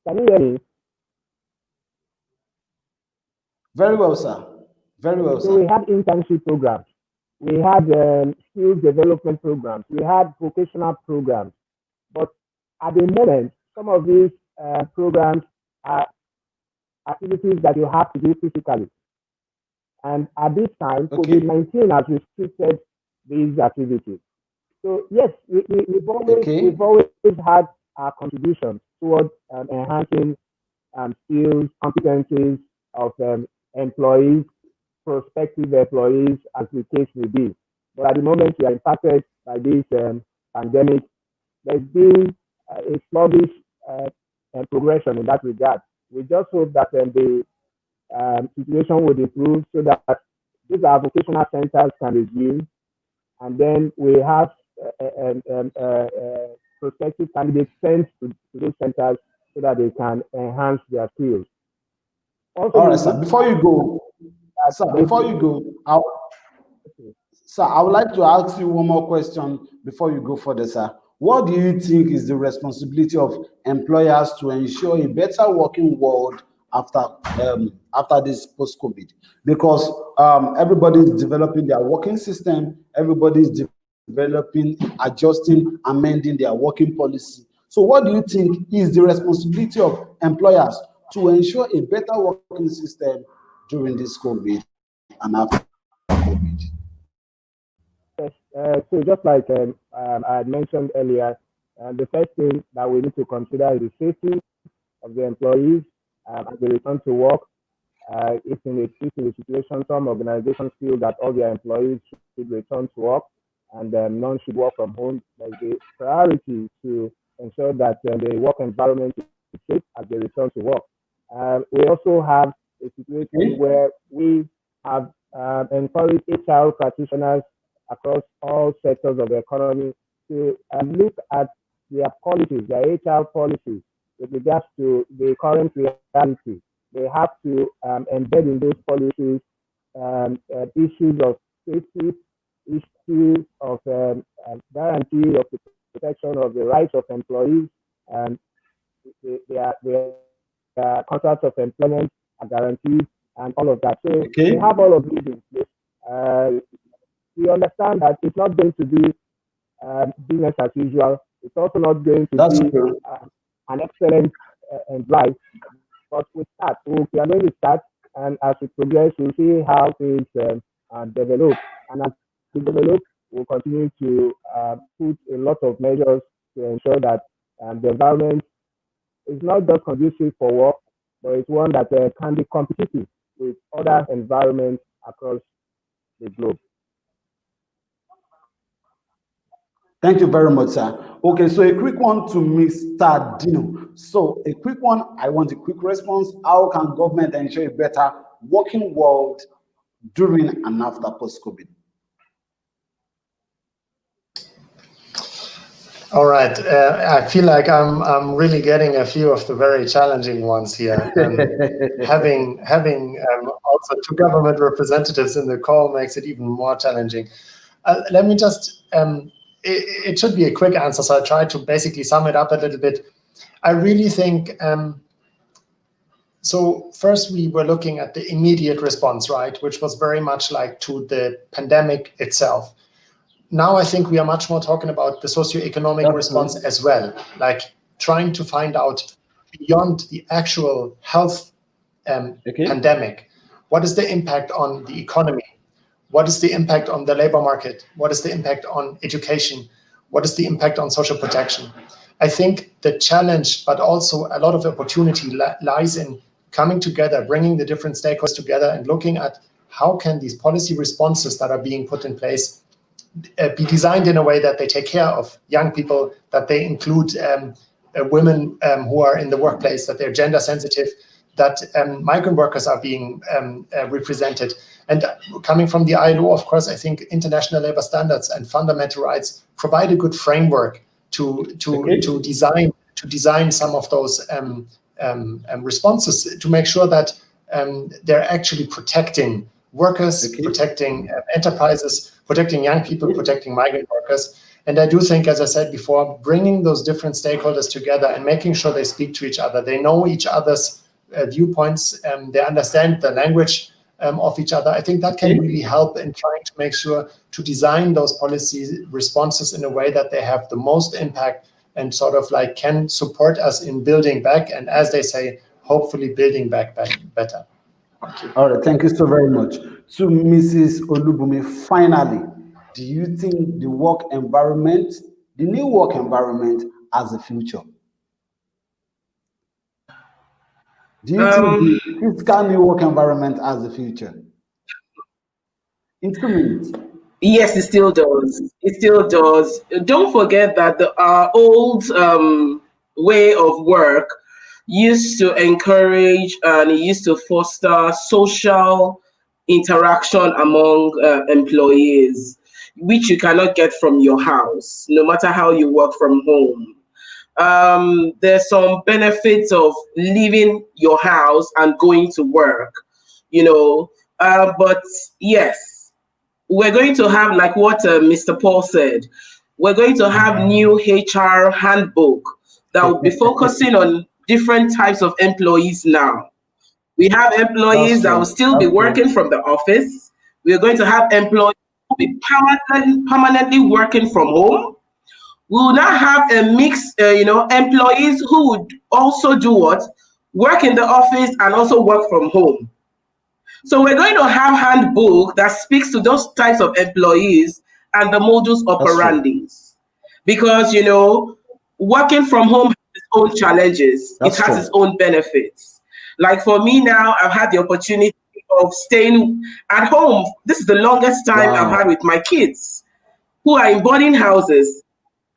Can you hear me? Very well, sir. Very well, sir. So we had internship programs. We had skills development programs. We had vocational programs. But at the moment, some of these programs are activities that you have to do physically. And at this time, okay, COVID-19 has restricted these activities. So yes, we've always had our contribution towards enhancing skills, competencies of employees, prospective employees, as the case may be. But at the moment, we are impacted by this pandemic. There's been a sluggish progression in that regard. We just hope that the situation would improve so that these our vocational centers can resume, and then we have prospective candidates sent to those centers so that they can enhance their skills. Also, all right, sir. Before you go, sir, I would like to ask you one more question before you go further, sir. What do you think is the responsibility of employers to ensure a better working world after this post-COVID? Because everybody is developing their working system, everybody is developing, adjusting, amending their working policy. So what do you think is the responsibility of employers to ensure a better working system during this COVID and after COVID? Yes, so just like I had mentioned earlier, the first thing that we need to consider is the safety of the employees as they return to work. If in a situation, some organizations feel that all their employees should return to work and none should work from home, there's a priority to ensure that the work environment is safe as they return to work. We also have a situation where we have encouraged HR practitioners across all sectors of the economy to look at their policies, their HR policies, with regards to the current reality. They have to embed in those policies issues of safety, issues of guarantee of the protection of the rights of employees, and their contracts of employment are guaranteed, and all of that. So we have all of these in place. We understand that it's not going to be business as usual. It's also not going to be an excellent life. but we start. We are going to start, and as we progress, we'll see how things develop. And as we develop, we'll continue to put a lot of measures to ensure that the environment is not just conducive for work, but it's one that can be competitive with other environments across the globe. Thank you very much, sir. Okay, so a quick one to Mr. Dino. So a quick one, I want a quick response. How can government ensure a better working world during and after post-COVID? All right, I feel like I'm really getting a few of the very challenging ones here. Having also two government representatives in the call makes it even more challenging. Let me just, it should be a quick answer, so I'll try to basically sum it up a little bit. I really think, so first we were looking at the immediate response, right, which was very much like to the pandemic itself. Now I think we are much more talking about the socioeconomic response as well, like trying to find out beyond the actual health pandemic, what is the impact on the economy? What is the impact on the labor market? What is the impact on education? What is the impact on social protection? I think the challenge, but also a lot of opportunity lies in coming together, bringing the different stakeholders together and looking at how can these policy responses that are being put in place be designed in a way that they take care of young people, that they include women who are in the workplace, that they're gender sensitive, that migrant workers are being represented. And coming from the ILO, of course, I think international labor standards and fundamental rights provide a good framework to design some of those responses to make sure that they're actually protecting workers, protecting enterprises, protecting young people, protecting migrant workers. And I do think, as I said before, bringing those different stakeholders together and making sure they speak to each other, they know each other's viewpoints, they understand the language of each other. I think that can really help in trying to make sure to design those policy responses in a way that they have the most impact and sort of like can support us in building back, and as they say, hopefully building back better. All right, thank you so very much. To Mrs. Olubumi, finally, do you think the work environment, the new work environment, has a future? Do you think the physical new work environment has a future? In 2 minutes. Yes, it still does. It still does. Don't forget that our old way of work used to encourage and it used to foster social interaction among employees, which you cannot get from your house, no matter how you work from home. There's some benefits of leaving your house and going to work, you know, but yes, we're going to have, like what Mr. Paul said, we're going to have new HR handbook that will be focusing on different types of employees now. We have employees that will still be working from the office. We're going to have employees who will be permanently working from home. We will now have a mix, employees who would also do what? Work in the office and also work from home. So we're going to have handbook that speaks to those types of employees and the modus operandi. Because, working from home has its own challenges. It has its own benefits. Like for me now, I've had the opportunity of staying at home. This is the longest time I've had with my kids who are in boarding houses.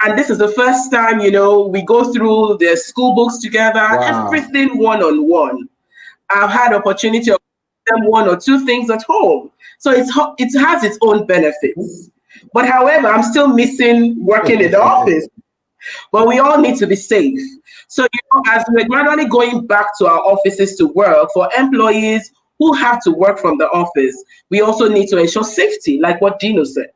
And this is the first time, we go through the school books together, everything one-on-one. I've had opportunity of them 1 or 2 things at home. So it has its own benefits. But however, I'm still missing working in the office. But we all need to be safe. So as we're gradually going back to our offices to work, for employees who have to work from the office, we also need to ensure safety, like what Dino said.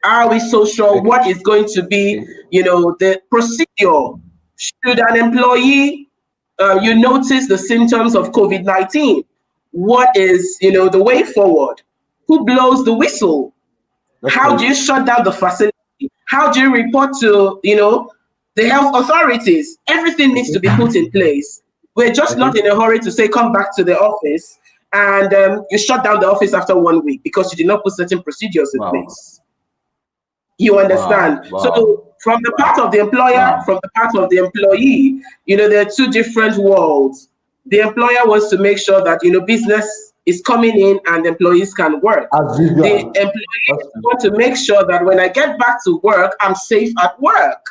Are we so sure what is going to be, the procedure? Should an employee, you notice the symptoms of COVID-19? What is, the way forward? Who blows the whistle? How do you shut down the facility? How do you report to, the health authorities? Everything needs to be put in place. We're just not in a hurry to say, come back to the office, and you shut down the office after 1 week because you did not put certain procedures in place. You understand? So from the part of the employer, from the part of the employee, you know, there are two different worlds. The employer wants to make sure that, you know, business is coming in and employees can work. The employees want to make sure that when I get back to work, I'm safe at work.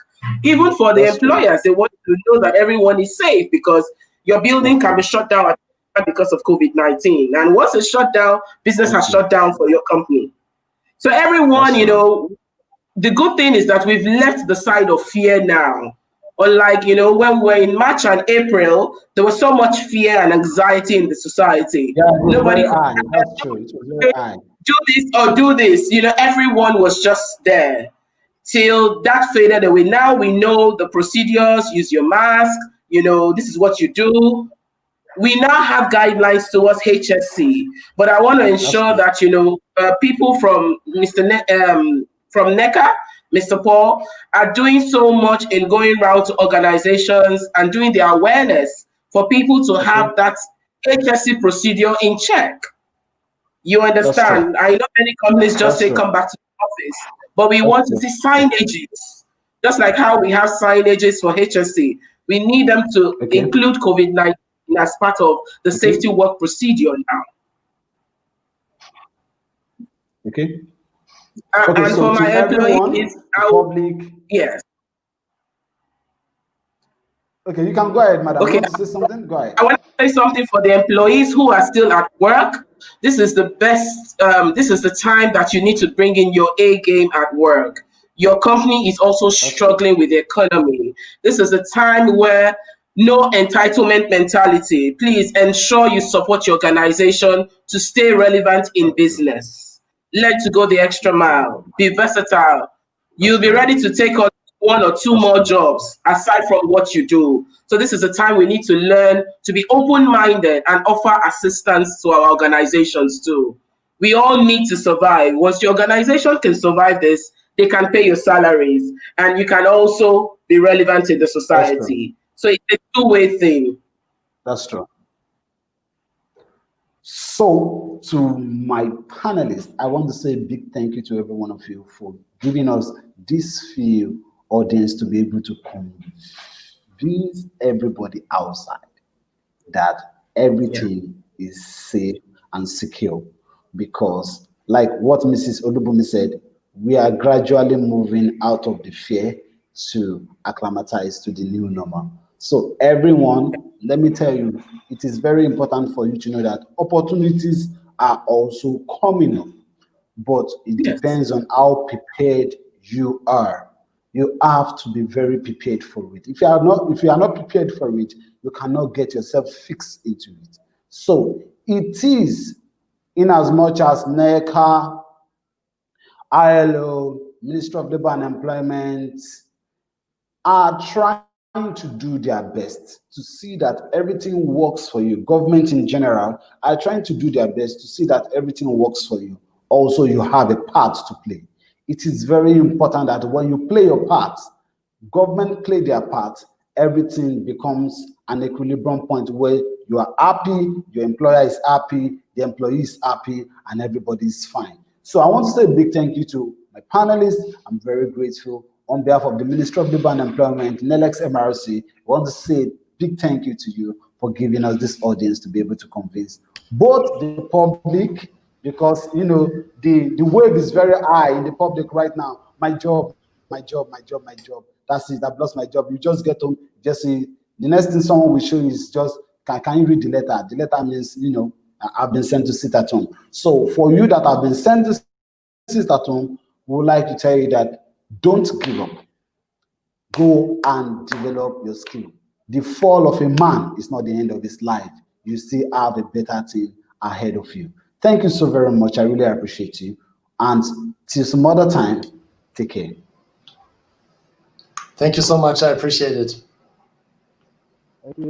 Even for the employers, they want to know that everyone is safe, because your building can be shut down because of COVID-19. And once it's shut down, business has shut down for your company. So everyone, you know, the good thing is that we've left the side of fear now. Unlike, you know, when we were in March and April, there was so much fear and anxiety in the society. Yeah, nobody could that's true. It was very high. Do this or do this. You know, everyone was just there till that faded away. Now we know the procedures, use your mask, you know, this is what you do. We now have guidelines towards HSC, but I want to ensure that, you know, people from from NECA, Mr. Paul, are doing so much in going around to organizations and doing the awareness for people to have that HSC procedure in check. You understand? I know many companies just say come back to the office, but we want to see signages, just like how we have signages for HSC. We need them to include COVID-19 as part of the safety work procedure now. And so for my employees, public. Yes. Okay, you can go ahead, madam. You want to say something? Go ahead. I want to say something for the employees who are still at work. This is the best, this is the time that you need to bring in your A game at work. Your company is also struggling with the economy. This is a time where no entitlement mentality. Please ensure you support your organization to stay relevant in business. Learn to go the extra mile. Be versatile. You'll be ready to take on 1 or 2 more jobs aside from what you do. So this is a time we need to learn to be open-minded and offer assistance to our organizations too. We all need to survive. Once your organization can survive this, they can pay your salaries, and you can also be relevant in the society. So it's a two-way thing. That's true. So to my panelists, I want to say a big thank you to every one of you for giving us this few audience to be able to convince everybody outside that everything is safe and secure. Because like what Mrs. Olubumi said, we are gradually moving out of the fear to acclimatize to the new normal. So everyone, let me tell you, it is very important for you to know that opportunities are also coming up, but it depends on how prepared you are. You have to be very prepared for it. If you are not prepared for it, you cannot get yourself fixed into it. So it is, in as much as NECA, ILO, Ministry of Labor and Employment are trying to do their best to see that everything works for you. Government in general are trying to do their best to see that everything works for you. Also, you have a part to play. It is very important that when you play your part, government play their part, everything becomes an equilibrium point where you are happy, your employer is happy, the employee is happy, and everybody is fine. So I want to say a big thank you to my panelists. I'm very grateful. On behalf of the Ministry of Labor and Employment, NELEX MRC, I want to say a big thank you to you for giving us this audience to be able to convince both the public, because you know the wave is very high in the public right now. My job, my job, my job, my job. That's it. I've lost my job. You just get home, just see the next thing someone will show you is just can you read the letter? The letter means, you know, I've been sent to sit at home. So for you that have been sent to sit at home, we would like to tell you that don't give up. Go and develop your skill. The fall of a man is not the end of his life. You still have a better thing ahead of you. Thank you so very much. I really appreciate you. And till some other time, take care. Thank you so much. I appreciate it.